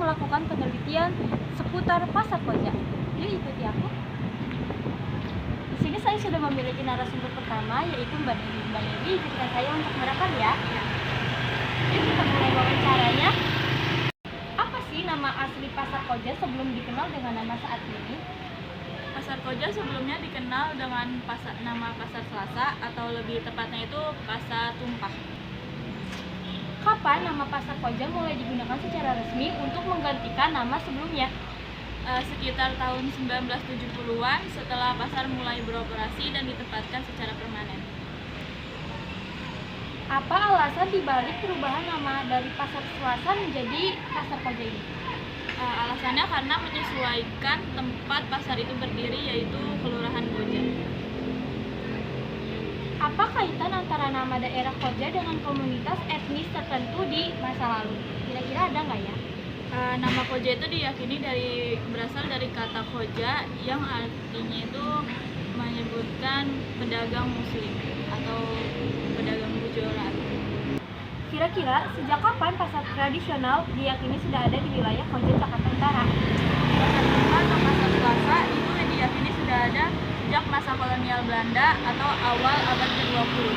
melakukan penelitian seputar pasar koja. Yuk ikuti aku. Di sini saya sudah memiliki narasumber pertama, yaitu Mbak Dewi. Mbak Dewi, izinkan saya untuk merekam ya. Yuk kita mulai wawancaranya. Apa sih nama asli pasar koja sebelum dikenal dengan nama saat ini? Pasar Koja sebelumnya dikenal dengan nama Pasar Selasa atau lebih tepatnya itu Pasar Tumpah. Kapan nama pasar koja mulai digunakan secara resmi untuk menggantikan nama sebelumnya? Sekitar tahun 1970-an setelah pasar mulai beroperasi dan ditempatkan secara permanen. Apa alasan dibalik perubahan nama dari pasar Selasa menjadi pasar koja ini? Alasannya karena menyesuaikan tempat pasar itu berdiri, yaitu Kelurahan Koja. Apa kaitan antara nama daerah koja dengan komunitas etnis tertentu di masa lalu? Kira-kira ada nggak ya? Nama Koja itu diyakini berasal dari kata koja yang artinya itu menyebutkan pedagang muslim atau pedagang bujoran. Kira-kira sejak kapan pasar tradisional diyakini sudah ada di wilayah Koja Jakarta Utara? Pasar Tumpah atau Pasar Selasa itu diyakini sudah ada sejak masa kolonial Belanda atau awal abad ke-20.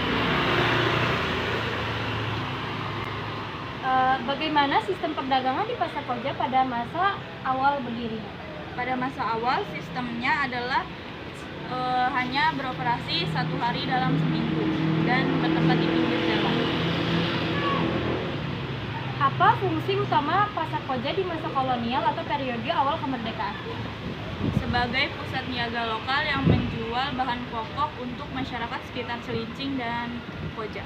Bagaimana sistem perdagangan di pasar koja pada masa awal berdiri? Pada masa awal sistemnya adalah hanya beroperasi 1 hari dalam seminggu dan bertempat di pinggir jalan. Apa fungsi utama pasar koja di masa kolonial atau periode awal kemerdekaan? Sebagai pusat niaga lokal yang menjual bahan pokok untuk masyarakat sekitar Cilincing dan Koja.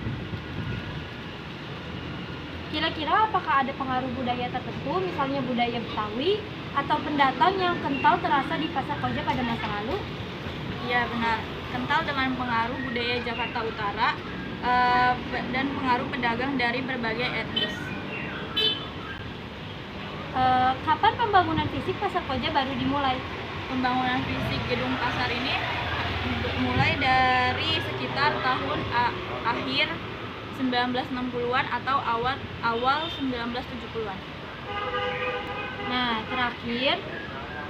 Kira-kira apakah ada pengaruh budaya tertentu, misalnya budaya Betawi atau pendatang yang kental terasa di pasar koja pada masa lalu? Iya benar, kental dengan pengaruh budaya Jakarta Utara dan pengaruh pedagang dari berbagai etnis. Kapan pembangunan fisik pasar koja baru dimulai? Pembangunan fisik gedung pasar ini mulai dari sekitar tahun akhir 1960-an atau awal 1970-an. Nah, terakhir,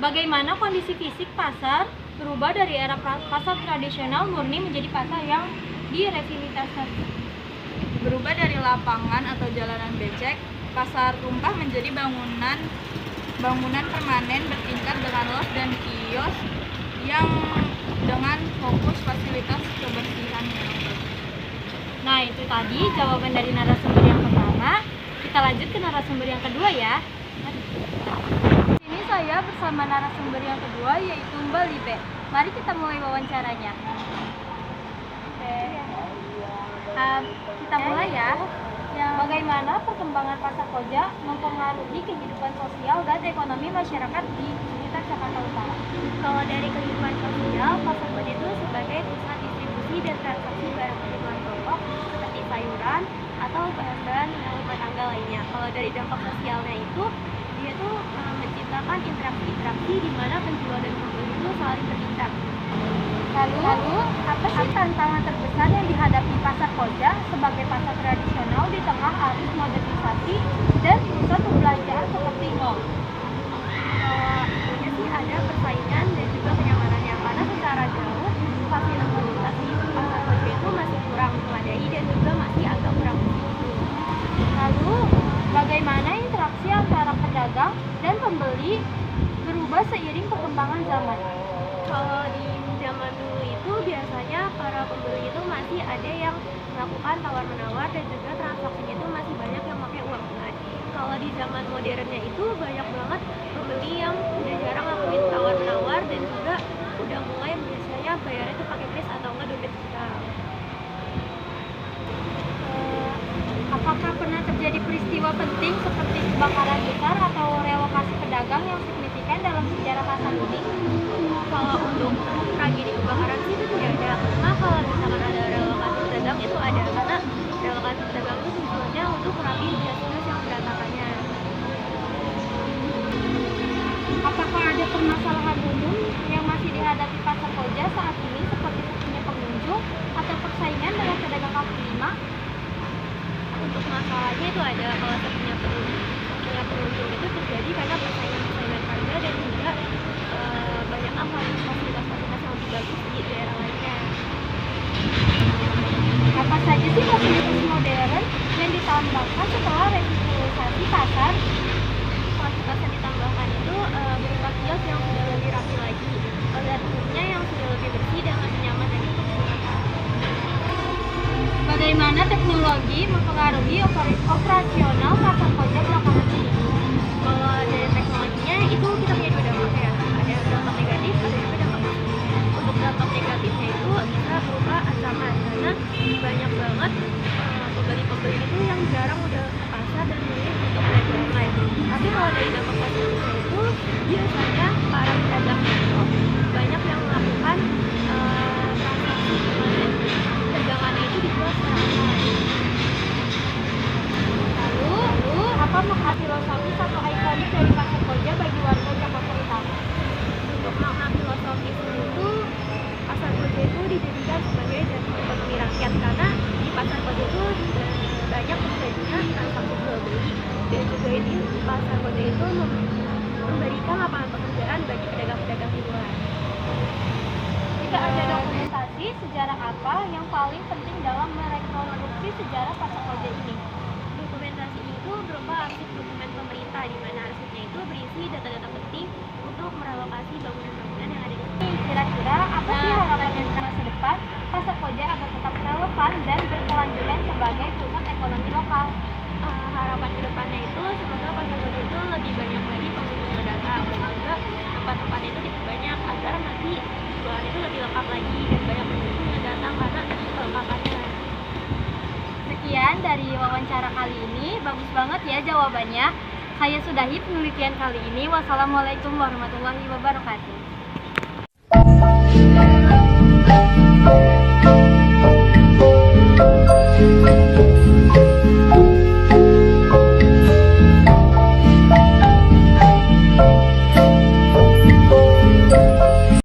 bagaimana kondisi fisik pasar berubah dari era pasar tradisional murni menjadi pasar yang direvitalisasi? Berubah dari lapangan atau jalanan becek, Pasar Tumpah menjadi bangunan permanen bertingkat dengan los dan kios yang dengan fokus fasilitas kebersihan yang bagus. Nah, itu tadi jawaban dari narasumber yang pertama. Kita lanjut ke narasumber yang kedua ya. Ini saya bersama narasumber yang kedua, yaitu Mbak Libe. Mari kita mulai wawancaranya. Kita mulai ya. Bagaimana perkembangan pasar koja mempengaruhi kehidupan sosial dan ekonomi masyarakat di sekitar Jakarta Utara? Kalau dari kehidupan sosial, pasar koja itu sebagai pusat distribusi dan transaksi barang kebutuhan pokok seperti sayuran atau bahan-bahan rumah tangga lainnya. Kalau dari dampak sosialnya itu, dia tuh menciptakan interaksi-interaksi di mana penjual dan pembeli itu saling berbincang. Lalu, apa sih tantangan terbesar yang dihadapi pasar koja sebagai pasar tradisional di tengah arus modernisasi dan pusat perbelanjaan seperti mall? Kalau sih ada persaingan dan juga kenyamanannya, karena secara jauh fasilitas di pasar koja itu masih kurang memadai dan juga masih agak kurang mencukupi. Lalu, bagaimana interaksi antara pedagang dan pembeli berubah seiring perkembangan zaman? Kalau di zaman dulu itu biasanya para pembeli itu masih ada yang melakukan tawar-menawar dan juga transaksinya itu masih banyak yang pakai uang tunai. Kalau di zaman modernnya itu banyak banget pembeli yang udah jarang lakuin tawar-menawar dan juga udah mulai biasanya bayarnya itu pakai kris atau enggak dompet digital. Apakah pernah terjadi peristiwa penting seperti kebakaran besar atau relokasi pedagang yang signifikan dalam sejarah pasar ini? Kalau untuk tragedi kebakaran sih itu tidak ada, karena kalau misalkan ada relokasi pedagang itu ada, karena relokasi pedagang itu tujuannya untuk merapiin jas-jas yang berantakannya. Apakah ada permasalahan umum yang masih dihadapi pasar koja saat ini seperti sepinya pengunjung atau persaingan dengan pedagang kaki lima? Untuk masalahnya itu ada, kalau sepinya pengunjung itu terjadi dalam rangka setelah revitalisasi pasar. Fasilitas yang ditambahkan itu berupa kios yang sudah lebih rapi lagi, dan umumnya yang sudah lebih bersih dan lebih nyaman dan digunakan. Bagaimana teknologi mempengaruhi operasional pasar koja belakangan ini? Kalau dari teknologinya itu kita punya dua dampak ya, ada dampak negatif, ada juga dampak positif. Untuk dampak negatifnya itu bisa berupa ancaman, karena banyak banget pembeli-pembeli itu yang jarang udah ke pasar dan milih untuk belanja online. Tapi kalau dari dampak positifnya itu biasanya para pedagang itu banyak yang melakukan transaksi permanen, dagangannya itu dijual secara online. Lalu, apa makna filosofis atau ikonik dari pasar koja bagi warga Jakarta Utara? Untuk makna filosofisnya itu pasar koja itu dijadikan sebagai jantung ekonomi rakyat, karena di pasar koja itu banyak terjadinya transaksi jual beli, dan juga ini pasar koja itu memberikan lapangan pekerjaan bagi pedagang-pedagang di luar. Jika ada dokumentasi, sejarah apa yang paling penting dalam merekonstruksi sejarah pasar koja ini? Dokumentasi itu berupa arsip dokumen pemerintah, di mana arsipnya itu berisi data-data penting untuk merelokasi bangunan-bangunan yang ada di sini. Kira-kira apa sih harapan yang masa depan pasar koja agar tetap relevan dan berkelanjutan sebagai pusat ekonomi lokal? Harapan kedepannya itu semoga pasar koja itu lebih banyak lagi pengunjung yang datang, dan juga tempat-tempatnya itu diperbanyak agar nanti jualan itu lebih lengkap lagi dan banyak pengunjung yang datang karena kelengkapannya. Sekian dari wawancara kali ini, bagus banget ya jawabannya. Saya sudahi penelitian kali ini. Wassalamualaikum warahmatullahi wabarakatuh.